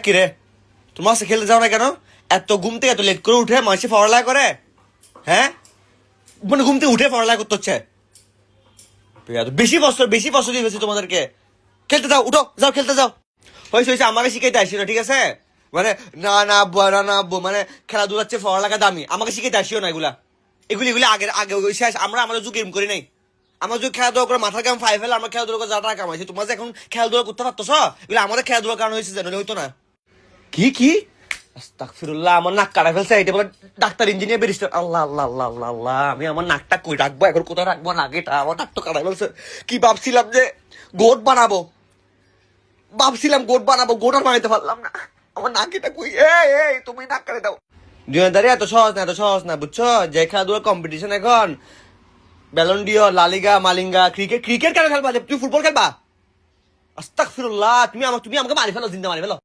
কি রে, তোমার সাথে খেলতে যাও না কেন? এত ঘুম থেকে এত লেট করে উঠে মানুষে পড়ালেখা করে? হ্যাঁ, মানে ঘুম থেকে উঠে পড়ালেখা করতে হচ্ছে। বেশি বছর দিয়ে গেছি তোমাদেরকে। খেলতে যাও, উঠো, যাও খেলতে যাও। হয়েছে আমাকে শিখাইতে আসিও না, ঠিক আছে? মানে না না আব্বু, না না আব্বু, মানে খেলাধুলার চেয়ে পড়ালেখা দামি, আমাকে শিখাইতে আসিও না এগুলা। এগুলি আগে আগে শেষ। আমরা আমাদের যুগ এরম করি নাই। আমার যুগ খেলাধুলা করে মাথার কাম ফাই ফেলে আমরা খেলাধুলা করে যা টাকা কামাইছি। তোমরা যে এখন খেলাধুলা করতে পারতেছ, এগুলো আমাদের খেলাধুলার কারণ হয়েছে, জানো? হইতো না। কি আস্তাগফিরুল্লাহ, আমার নাক কাটা ফেলছে। এটা বলে ডাক্তার, ইঞ্জিনিয়ার, ব্যারিস্টার। আল্লাহ আল্লাহ আল্লাহ আল্লাহ আল্লাহ, আমি আমার নাকটা কই রাখবো এখন? কোথায় রাখবো নাক? এটা আমার নাক তো কাটা ফেলছে। কি ভাবছিলাম যে গোট বানাবো, গোট আর বানাইতে পারলাম না। আমার নাক এটা কই? এই তুমি নাক কাটে দাও। দুনিয়াদারি এত সহজ না বুঝছো? যে খেলাধুলার কম্পিটিশন এখন Ballon d'Or, La Liga, Malinga, cricket কেন খেলবা? তুমি ফুটবল খেলবা? আস্তাগফিরুল্লাহ, তুমি আমাকে মারি ফেলো, জিন্দা মারি ফেলো।